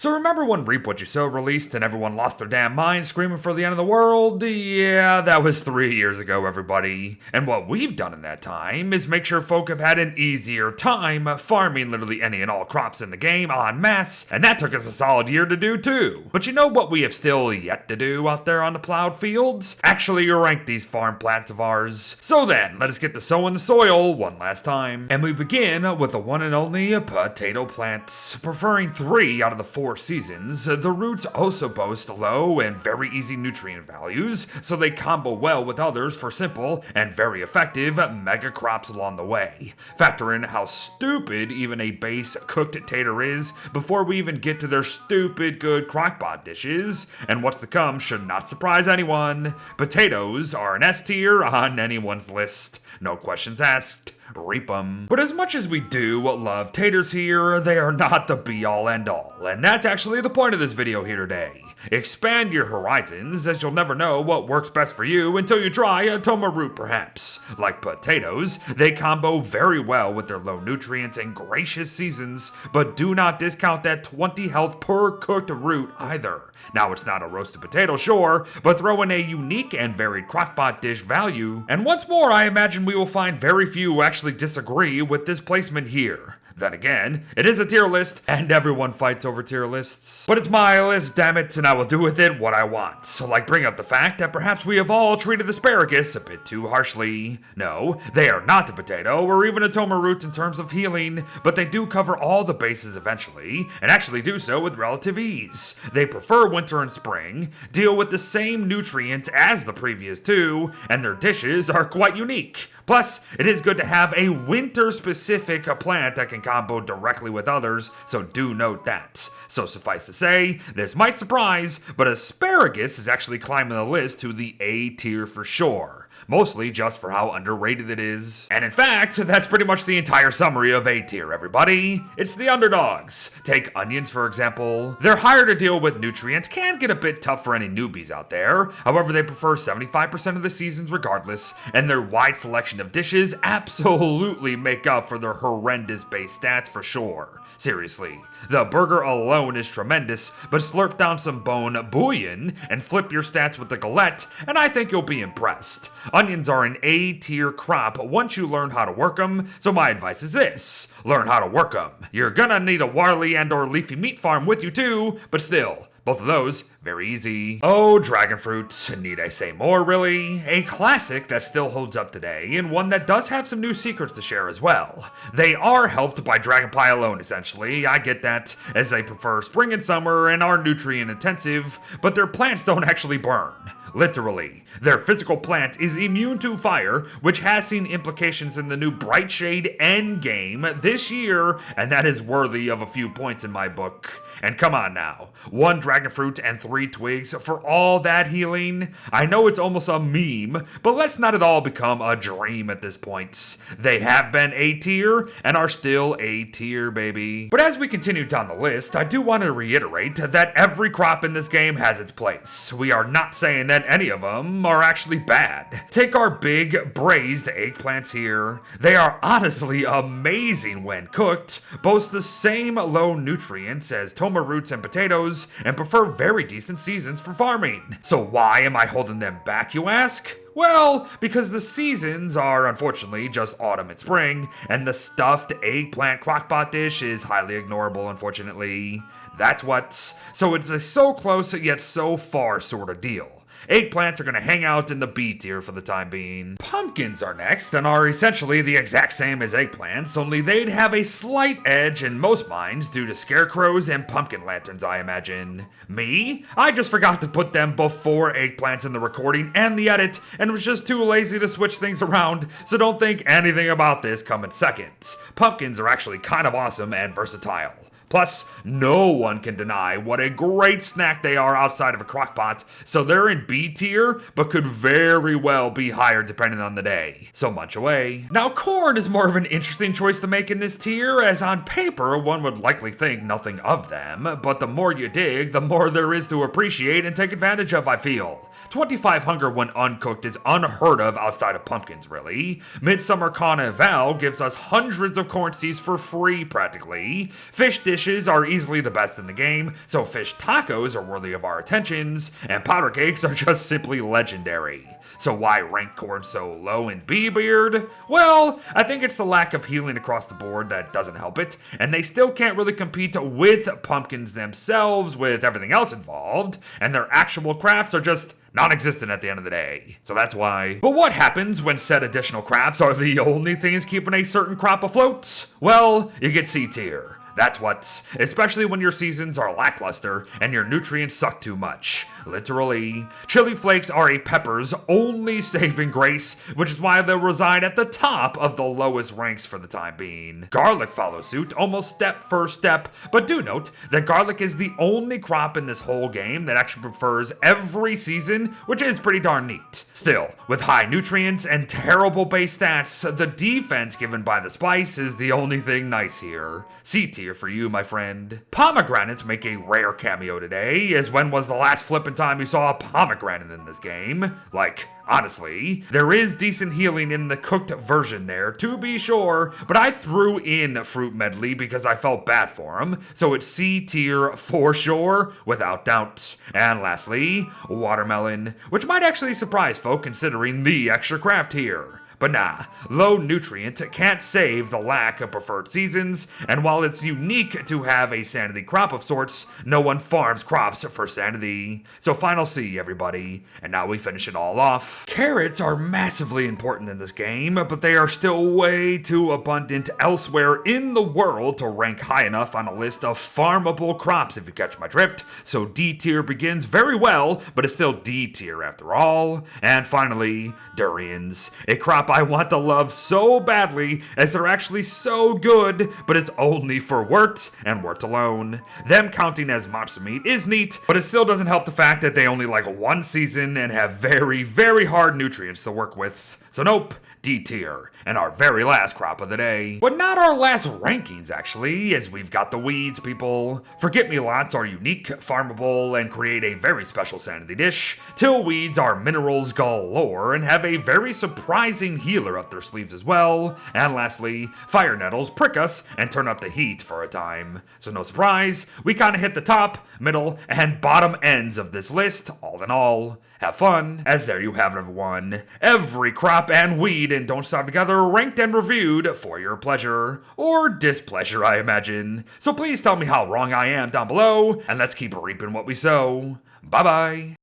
So remember when Reap What You Sow released and everyone lost their damn mind screaming for the end of the world? Yeah, that was 3 years ago, everybody. And what we've done in that time is make sure folk have had an easier time farming literally any and all crops in the game en masse, and that took us a solid year to do too. But you know what we have still yet to do out there on the plowed fields? Actually rank these farm plants of ours. So then, let us get to sowing the soil one last time. And we begin with the one and only potato plants. Preferring 3 out of the 4 seasons, the roots also boast low and very easy nutrient values, so they combo well with others for simple and very effective mega crops along the way. Factor in how stupid even a base cooked tater is before we even get to their stupid good crockpot dishes, and what's to come should not surprise anyone. Potatoes are an S tier on anyone's list. No questions asked. Reap 'em. But as much as we do love taters here, they are not the be-all end-all, and that's actually the point of this video here today. Expand your horizons, as you'll never know what works best for you until you try a toma root perhaps. Like potatoes, they combo very well with their low nutrients and gracious seasons, but do not discount that 20 health per cooked root either. Now it's not a roasted potato, sure, but throw in a unique and varied crockpot dish value. And once more, I imagine we will find very few actually disagree with this placement here. Then again, it is a tier list, and everyone fights over tier lists. But it's my list, damn it, and I will do with it what I want. So like bring up the fact that perhaps we have all treated asparagus a bit too harshly. No, they are not a potato or even a toma root in terms of healing, but they do cover all the bases eventually, and actually do so with relative ease. They prefer winter and spring, deal with the same nutrients as the previous two, and their dishes are quite unique. Plus, it is good to have a winter-specific plant that can combo directly with others, so do note that. So suffice to say, this might surprise, but asparagus is actually climbing the list to the A tier for sure. Mostly just for how underrated it is. And in fact, that's pretty much the entire summary of A tier, everybody. It's the underdogs. Take onions, for example. They're harder to deal with nutrients, can get a bit tough for any newbies out there. However, they prefer 75% of the seasons regardless, and their wide selection of dishes absolutely make up for their horrendous base stats for sure. Seriously, the burger alone is tremendous, but slurp down some bone bouillon and flip your stats with the galette, and I think you'll be impressed. Onions are an A tier crop once you learn how to work them, so my advice is this: learn how to work them. You're gonna need a barley and or leafy meat farm with you too, but still, both of those, very easy. Oh, dragon fruit, need I say more really? A classic that still holds up today, and one that does have some new secrets to share as well. They are helped by dragon pie alone essentially, I get that, as they prefer spring and summer and are nutrient intensive, but their plants don't actually burn. Literally, their physical plant is immune to fire, which has seen implications in the new Bright Shade endgame this year, and that is worthy of a few points in my book. And come on now, 1 dragon fruit and 3 twigs for all that healing? I know it's almost a meme, but let's not at all become a dream at this point. They have been A tier, and are still A tier, baby. But as we continue down the list, I do want to reiterate that every crop in this game has its place. We are not saying that any of them are actually bad. Take our big braised eggplants here. They are honestly amazing when cooked, boast the same low nutrients as toma roots and potatoes, and prefer very decent seasons for farming. So why am I holding them back, you ask? Well, because the seasons are unfortunately just autumn and spring, and the stuffed eggplant crockpot dish is highly ignorable, unfortunately. That's what. So it's a so close yet so far sort of deal. Eggplants are going to hang out in the B tier for the time being. Pumpkins are next and are essentially the exact same as eggplants, only they'd have a slight edge in most minds due to scarecrows and pumpkin lanterns, I imagine. Me? I just forgot to put them before eggplants in the recording and the edit, and was just too lazy to switch things around, so don't think anything about this coming second. Pumpkins are actually kind of awesome and versatile. Plus, no one can deny what a great snack they are outside of a crockpot, so they're in B tier, but could very well be higher depending on the day. So munch away. Now, corn is more of an interesting choice to make in this tier, as on paper, one would likely think nothing of them, but the more you dig, the more there is to appreciate and take advantage of, I feel. 25 hunger when uncooked is unheard of outside of pumpkins, really. Midsummer Carnival gives us hundreds of corn seeds for free, practically. Fish dish dishes are easily the best in the game, so fish tacos are worthy of our attentions, and powder cakes are just simply legendary. So why rank corn so low in B, Beard? Well, I think it's the lack of healing across the board that doesn't help it, and they still can't really compete with pumpkins themselves with everything else involved, and their actual crafts are just non-existent at the end of the day. So that's why. But what happens when said additional crafts are the only things keeping a certain crop afloat? Well, you get C tier. That's what, especially when your seasons are lackluster and your nutrients suck too much. Literally. Chili flakes are a pepper's only saving grace, which is why they'll reside at the top of the lowest ranks for the time being. Garlic follows suit, almost step for step, but do note that garlic is the only crop in this whole game that actually prefers every season, which is pretty darn neat. Still, with high nutrients and terrible base stats, the defense given by the spice is the only thing nice here. C tier for you, my friend. Pomegranates make a rare cameo today, as when was the last flippin' time you saw a pomegranate in this game? Like, honestly, there is decent healing in the cooked version there, to be sure, but I threw in Fruit Medley because I felt bad for him, so it's C tier for sure, without doubt. And lastly, watermelon, which might actually surprise folk considering the extra craft here. But nah, low nutrient can't save the lack of preferred seasons, and while it's unique to have a sanity crop of sorts, no one farms crops for sanity. So final C, everybody. And now we finish it all off. Carrots are massively important in this game, but they are still way too abundant elsewhere in the world to rank high enough on a list of farmable crops, if you catch my drift. So D tier begins very well, but is still D tier after all. And finally, durians. A crop I want to love so badly, as they're actually so good, but it's only for wort, and wort alone. Them counting as monster meat is neat, but it still doesn't help the fact that they only like one season and have very, very hard nutrients to work with. So nope, D tier, and our very last crop of the day. But not our last rankings, actually, as we've got the weeds, people. Forget-me-lots are unique, farmable, and create a very special sanity dish. Tillweeds are minerals galore and have a very surprising healer up their sleeves as well. And lastly, fire nettles prick us and turn up the heat for a time. So no surprise, we kinda hit the top, middle, and bottom ends of this list, all in all. Have fun, as there you have it, everyone. Every crop and weed in Don't Starve Together ranked and reviewed for your pleasure, or displeasure, I imagine. So please tell me how wrong I am down below, and let's keep reaping what we sow. Bye-bye.